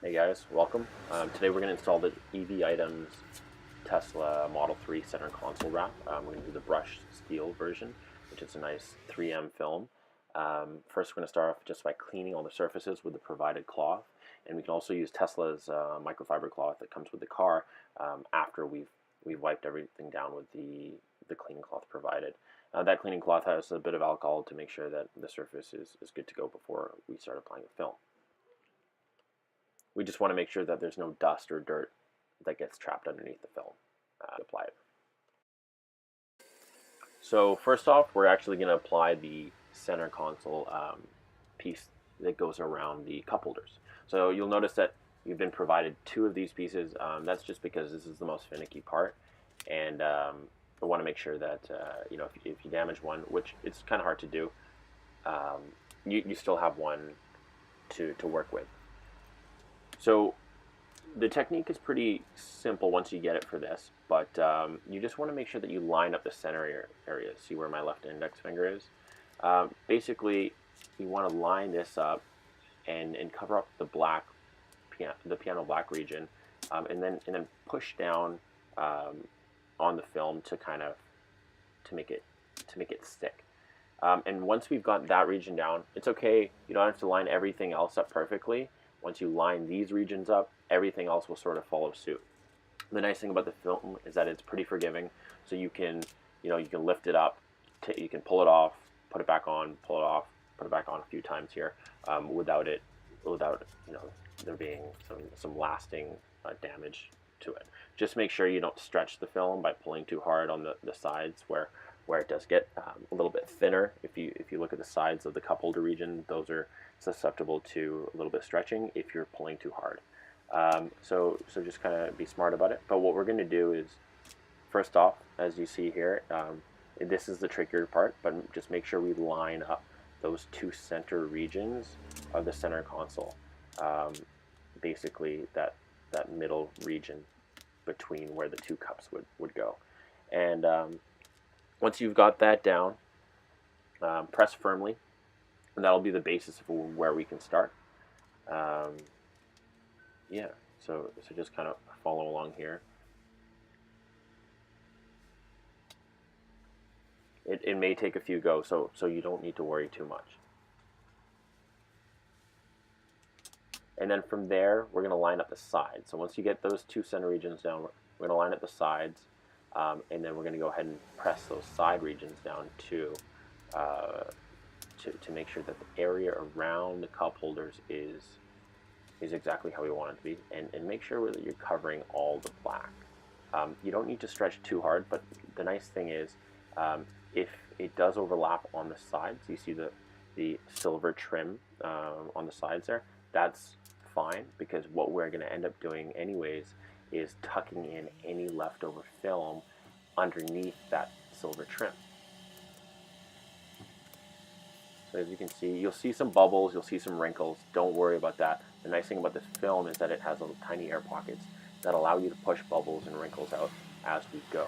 Hey guys, welcome. Today we're going to install the EV Items Tesla Model 3 center console wrap. We're going to do the brushed steel version, which is a nice 3M film. First we're going to start off just by cleaning all the surfaces with the provided cloth, and we can also use Tesla's microfiber cloth that comes with the car after we've wiped everything down with the cleaning cloth provided. That cleaning cloth has a bit of alcohol to make sure that the surface is good to go before we start applying the film. We just want to make sure that there's no dust or dirt that gets trapped underneath the film apply it. So first off, we're actually going to apply the center console piece that goes around the cup holders. So you'll notice that you've been provided two of these pieces. That's just because this is the most finicky part, and I want to make sure that if you damage one, which it's kind of hard to do, you still have one to work with. So the technique is pretty simple once you get it for this, but you just want to make sure that you line up the center area. See where my left index finger is? Basically, you want to line this up and cover up the black, the piano black region, and then push down on the film to make it stick. And once we've got that region down, it's okay. You don't have to line everything else up perfectly. Once you line these regions up, everything else will sort of follow suit. The nice thing about the film is that it's pretty forgiving, so you can lift it up, you can pull it off, put it back on, pull it off, put it back on a few times here, without there being some lasting damage to it. Just make sure you don't stretch the film by pulling too hard on the sides where it does get a little bit thinner. If you look at the sides of the cup holder region, those are susceptible to a little bit stretching if you're pulling too hard. So just kind of be smart about it. But what we're going to do is, first off, as you see here, this is the trickier part, but just make sure we line up those two center regions of the center console. Basically that middle region between where the two cups would go. And once you've got that down, press firmly, and that'll be the basis of where we can start. Yeah, so just kind of follow along here. It may take a few goes, so you don't need to worry too much. And then from there, we're going to line up the sides. So once you get those two center regions down, we're going to line up the sides, and then we're going to go ahead and press those side regions down too, to make sure that the area around the cup holders is exactly how we want it to be, and make sure that you're covering all the black. You don't need to stretch too hard, but the nice thing is, if it does overlap on the sides, you see the silver trim on the sides there, that's fine, because what we're going to end up doing anyways is tucking in any leftover film underneath that silver trim. So as you can see, you'll see some bubbles, you'll see some wrinkles. Don't worry about that. The nice thing about this film is that it has little tiny air pockets that allow you to push bubbles and wrinkles out as we go.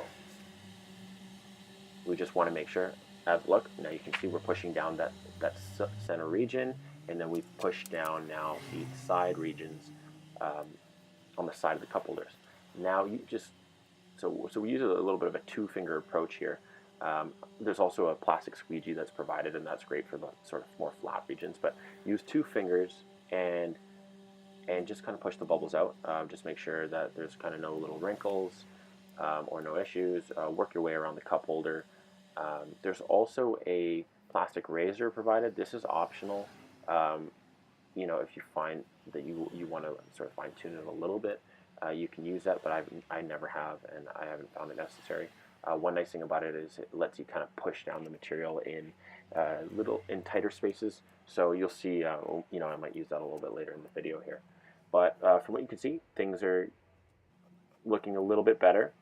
We just want to make sure, look, now you can see we're pushing down that center region, and then we've pushed down now the side regions on the side of the cup holders. Now you just, so we use a little bit of a two-finger approach here. There's also a plastic squeegee that's provided, and that's great for the sort of more flat regions, but use two fingers and just kind of push the bubbles out. Just make sure that there's kind of no little wrinkles or no issues. Work your way around the cup holder. There's also a plastic razor provided. This is optional. If you find that you want to sort of fine tune it a little bit, you can use that, but I never have, and I haven't found it necessary. One nice thing about it is it lets you kind of push down the material in tighter spaces. So you'll see, I might use that a little bit later in the video here. But from what you can see, things are looking a little bit better.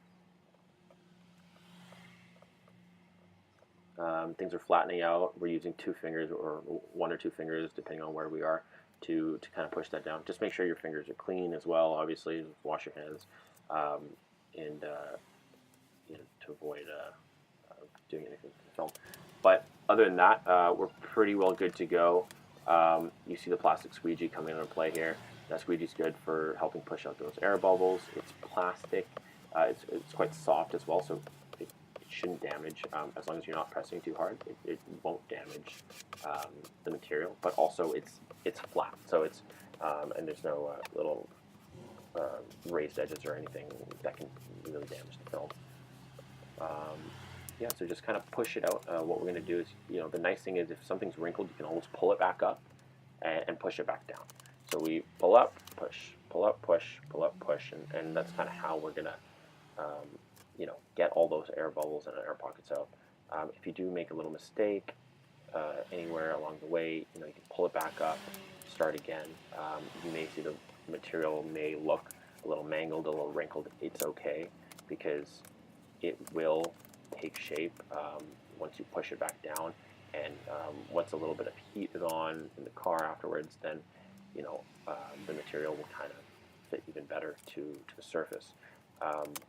Things are flattening out. We're using two fingers or one or two fingers, depending on where we are, to kind of push that down. Just make sure your fingers are clean as well. Obviously, wash your hands, and to avoid doing anything to the film. But other than that, we're pretty well good to go. You see the plastic squeegee coming into play here. That squeegee is good for helping push out those air bubbles. It's plastic. It's quite soft as well, so it shouldn't damage. As long as you're not pressing too hard, it won't damage the material. But also, it's flat, so it's and there's no little raised edges or anything that can really damage the film. Yeah, so just kind of push it out. What we're going to do is, the nice thing is if something's wrinkled, you can always pull it back up and push it back down. So we pull up, push, pull up, push, pull up, push, and that's kind of how we're going to, get all those air bubbles and air pockets out. If you do make a little mistake anywhere along the way, you can pull it back up, start again. You may see the material may look a little mangled, a little wrinkled. It's okay, because it will take shape once you push it back down, and once a little bit of heat is on in the car afterwards, then the material will kind of fit even better to the surface.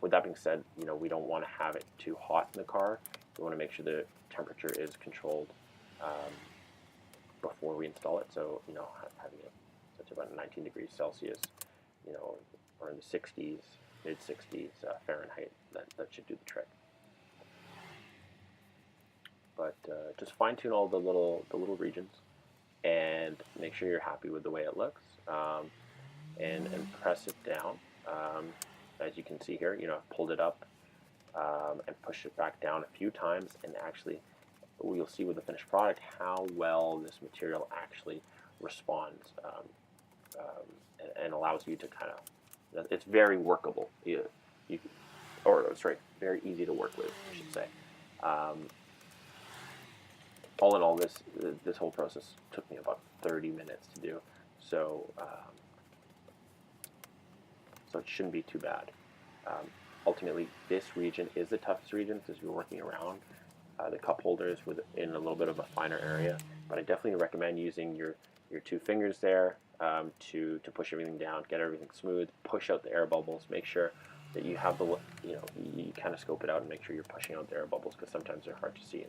With that being said, we don't want to have it too hot in the car. We want to make sure the temperature is controlled before we install it. So having it set to about 19 degrees Celsius, or in the 60s, mid 60s Fahrenheit, that should do the trick. But just fine tune all the little regions, and make sure you're happy with the way it looks, and press it down. As you can see here, I've pulled it up and pushed it back down a few times, and actually you'll see with the finished product how well this material actually responds, and allows you to kind of, it's very workable. Very easy to work with, I should say. All in all, this whole process took me about 30 minutes to do, so it shouldn't be too bad. Ultimately, this region is the toughest region because you're working around the cup holders within a little bit of a finer area. But I definitely recommend using your two fingers there to push everything down, get everything smooth, push out the air bubbles, make sure that you have you kind of scope it out and make sure you're pushing out the air bubbles, because sometimes they're hard to see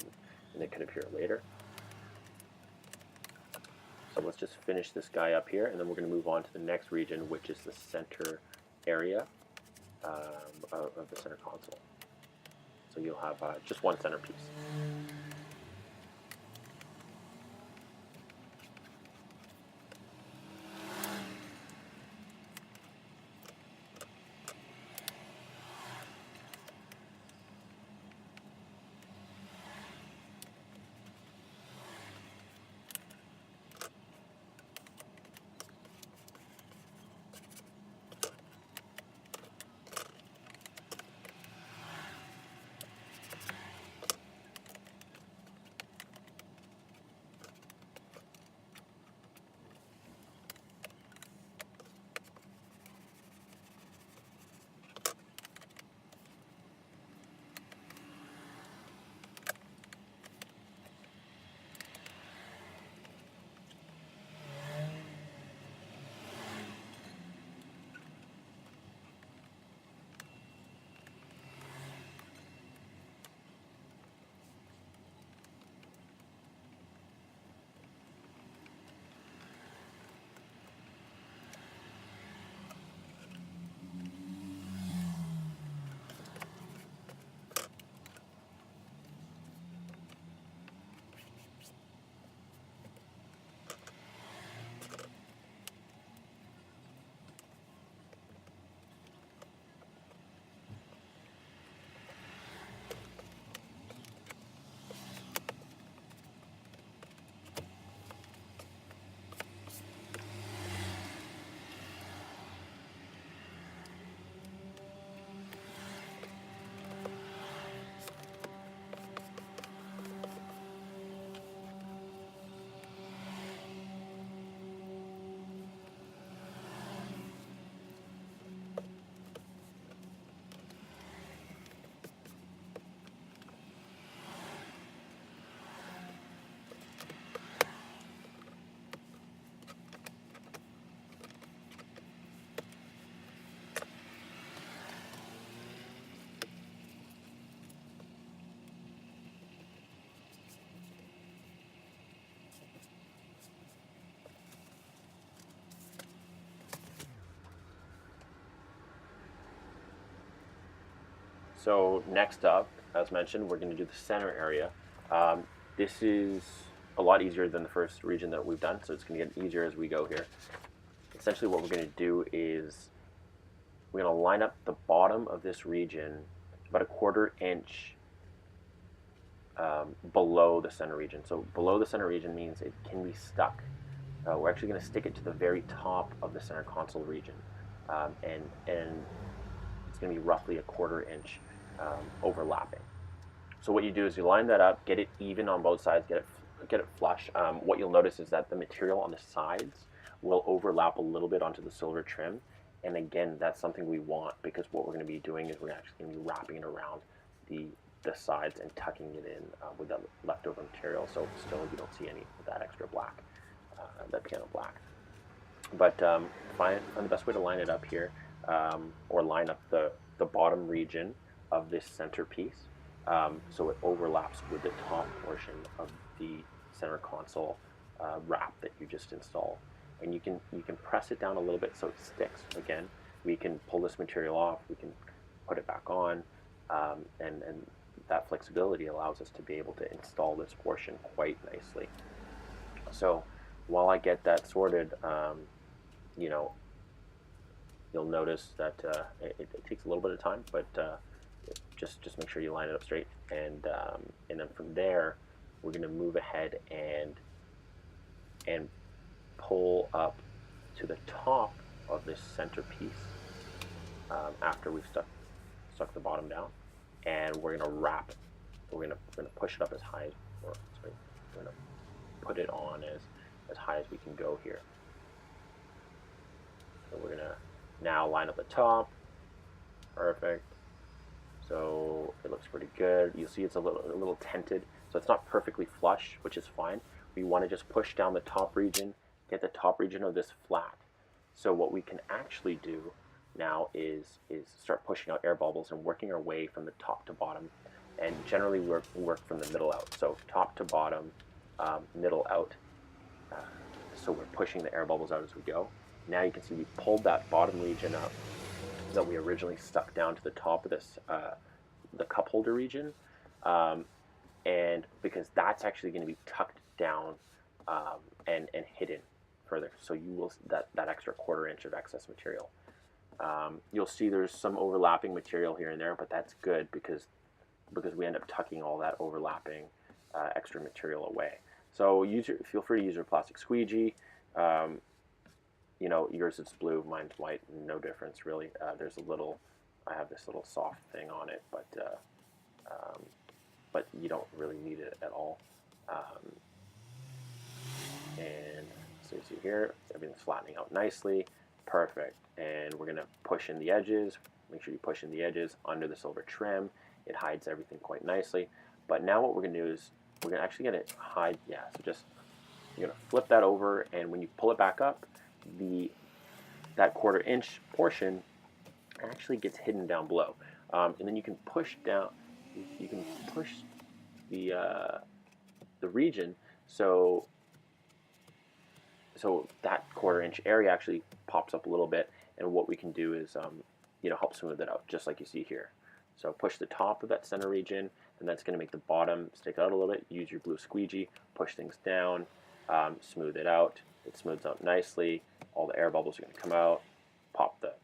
and they could appear later. So let's just finish this guy up here, and then we're going to move on to the next region, which is the center area of the center console. So you'll have just one centerpiece. So next up, as mentioned, we're going to do the center area. Um, this is a lot easier than the first region that we've done, so it's going to get easier as we go here. Essentially what we're going to do is we're going to line up the bottom of this region about a 1/4 inch below the center region. So below the center region means it can be stuck. We're actually going to stick it to the very top of the center console region, and it's going to be roughly a 1/4 inch overlapping. So what you do is you line that up, get it even on both sides, get it flush. What you'll notice is that the material on the sides will overlap a little bit onto the silver trim, and again, that's something we want, because what we're going to be doing is we're actually going to be wrapping it around the sides and tucking it in with that leftover material, so still you don't see any of that extra black, that piano black. But find the best way to line it up here, or line up the bottom region of this center piece, so it overlaps with the top portion of the center console wrap that you just installed. And you can press it down a little bit so it sticks. Again, we can pull this material off, we can put it back on, and that flexibility allows us to be able to install this portion quite nicely. So while I get that sorted, you know, you'll notice that it takes a little bit of time, but just make sure you line it up straight, and then from there we're going to move ahead and pull up to the top of this center piece after we've stuck the bottom down, and we're going to wrap it. We're going to push it up as high, or sorry, we're going to put it on as high as we can go here. So we're going to now line up the top. Perfect. So it looks pretty good. You'll see it's a little tented, so it's not perfectly flush, which is fine. We want to just push down the top region, get the top region of this flat. So what we can actually do now is start pushing out air bubbles and working our way from the top to bottom, and generally work from the middle out. So top to bottom, middle out. So we're pushing the air bubbles out as we go. Now you can see we pulled that bottom region up that we originally stuck down to the top of this, the cup holder region, and because that's actually going to be tucked down and hidden further, so you will that extra 1/4 inch of excess material. You'll see there's some overlapping material here and there, but that's good because we end up tucking all that overlapping extra material away. So feel free to use your plastic squeegee. You know, yours is blue, mine's white, no difference really. There's I have this little soft thing on it, but you don't really need it at all. And so you see here, everything's flattening out nicely, perfect. And we're gonna push in the edges. Make sure you push in the edges under the silver trim. It hides everything quite nicely. But now what we're gonna do is we're actually gonna hide. Yeah, so just you're gonna flip that over, and when you pull it back up, that 1/4 inch portion actually gets hidden down below, and then you can push down. You can push the region so that 1/4 inch area actually pops up a little bit, and what we can do is help smooth it out, just like you see here. So push the top of that center region, and that's going to make the bottom stick out a little bit. Use your blue squeegee, push things down, smooth it out. It smooths out nicely. All the air bubbles are going to come out. Pop the,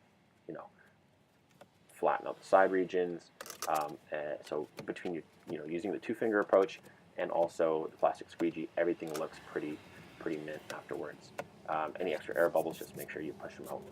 flatten out the side regions. So between using the 2-finger approach and also the plastic squeegee, everything looks pretty mint afterwards. Any extra air bubbles, just make sure you push them out.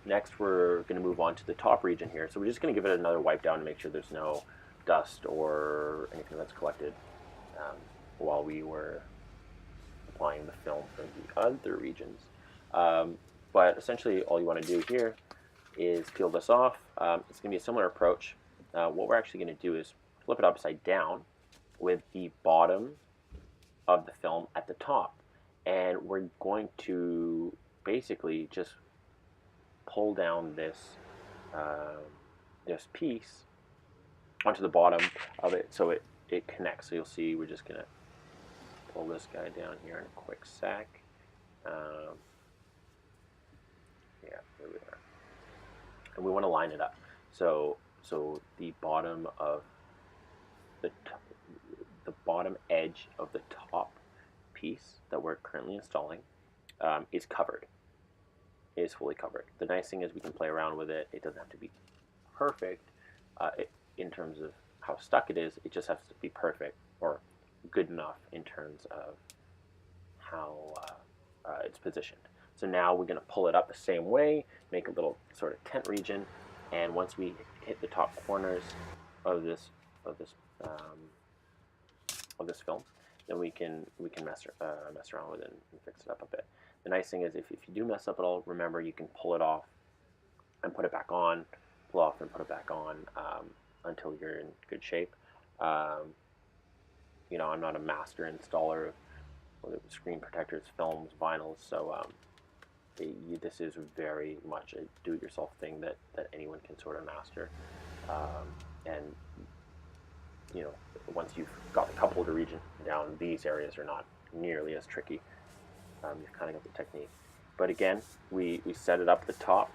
Next, we're going to move on to the top region here. So we're just going to give it another wipe down to make sure there's no dust or anything that's collected while we were applying the film for the other regions. But essentially, all you want to do here is peel this off. It's going to be a similar approach. What we're actually going to do is flip it upside down with the bottom of the film at the top. And we're going to basically just pull down this piece onto the bottom of it so it connects. So you'll see we're just going to pull this guy down here in a quick sec. Yeah, there we are. And we want to line it up. So the bottom of the bottom edge of the top piece that we're currently installing is covered. Is fully covered. The nice thing is we can play around with it. It doesn't have to be perfect in terms of how stuck it is. It just has to be perfect or good enough in terms of how it's positioned. So now we're going to pull it up the same way, make a little sort of tent region, and once we hit the top corners of this film, then we can mess around with it and fix it up a bit. The nice thing is if you do mess up at all, remember you can pull it off and put it back on, pull off and put it back on until you're in good shape. You know, I'm not a master installer of screen protectors, films, vinyls, so this is very much a do-it-yourself thing that anyone can sort of master. And you know, once you've got the cup holder region down, these areas are not nearly as tricky. You've kind of got the technique. But again, we set it up at the top,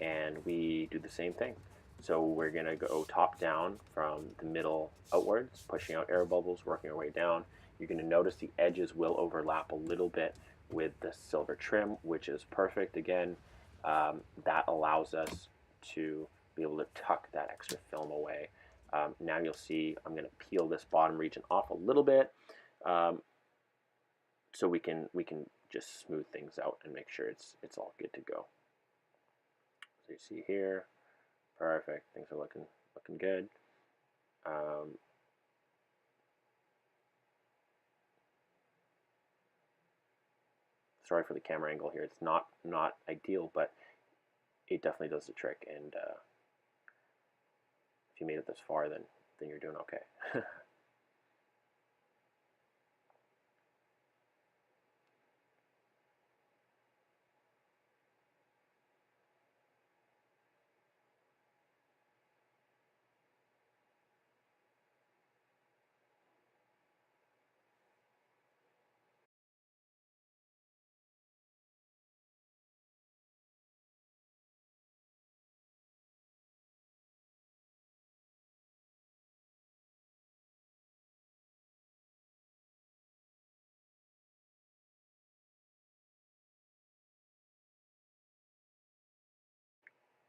and we do the same thing. So we're going to go top down from the middle outwards, pushing out air bubbles, working our way down. You're going to notice the edges will overlap a little bit with the silver trim, which is perfect. Again, that allows us to be able to tuck that extra film away. Now you'll see I'm going to peel this bottom region off a little bit, so we can just smooth things out and make sure it's all good to go. So you see here, perfect. Things are looking good. Sorry for the camera angle here. It's not ideal, but it definitely does the trick. And if you made it this far, then you're doing okay.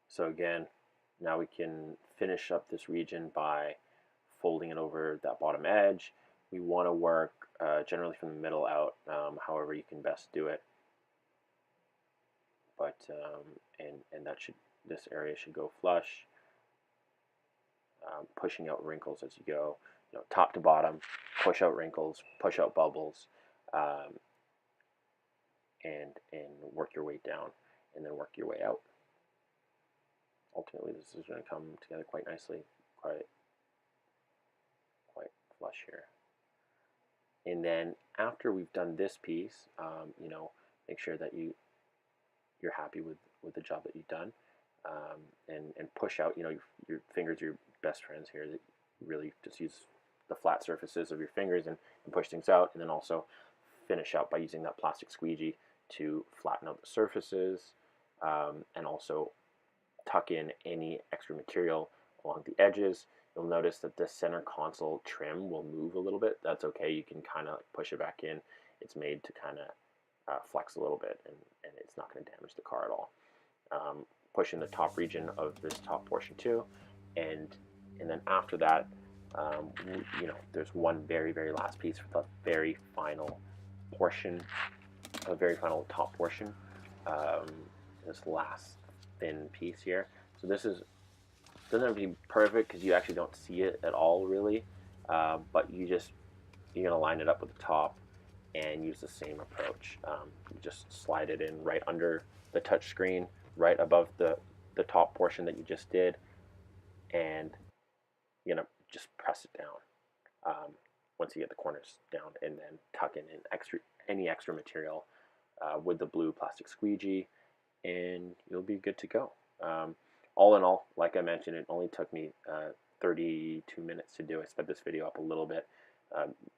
So again, now we can finish up this region by folding it over that bottom edge. We want to work generally from the middle out, however you can best do it. But and this area should go flush, pushing out wrinkles as you go, you know, top to bottom, push out wrinkles, push out bubbles, and work your way down, and then work your way out. Ultimately, this is going to come together quite nicely, quite flush here. And then after we've done this piece, you know, make sure that you're happy with the job that you've done, and push out. You know, your fingers are your best friends here. That really just use the flat surfaces of your fingers and push things out, and then also finish out by using that plastic squeegee to flatten out the surfaces, and also tuck in any extra material along the edges. You'll notice that the center console trim will move a little bit. That's okay. You can kind of push it back in. It's made to kind of flex a little bit, and it's not going to damage the car at all. Push in the top region of this top portion too, and then after that, you know, there's one very last piece for the very final portion, a very final top portion. This last thin piece here. So this doesn't have to be perfect because you actually don't see it at all really, but you're gonna line it up with the top and use the same approach. You just slide it in right under the touch screen, right above the top portion that you just did, and you're gonna just press it down once you get the corners down, and then tuck in any extra material with the blue plastic squeegee, and you'll be good to go. All in all, like I mentioned, it only took me 32 minutes to do. I sped this video up a little bit.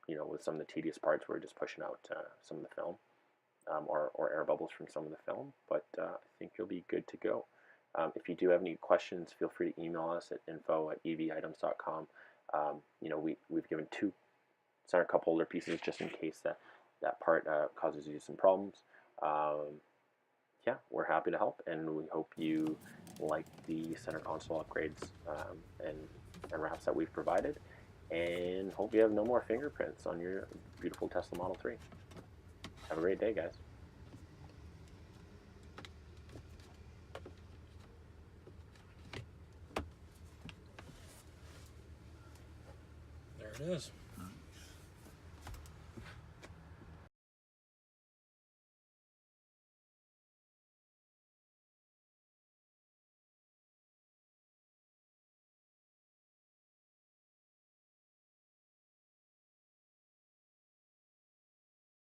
With some of the tedious parts, we're just pushing out some of the film or air bubbles from some of the film, but I think you'll be good to go. If you do have any questions, feel free to email us at info@evitems.com. We've given 2 center cup holder pieces just in case that part causes you some problems. Yeah, we're happy to help, and we hope you like the center console upgrades and wraps that we've provided, and hope you have no more fingerprints on your beautiful Tesla Model 3. Have a great day, guys. There it is.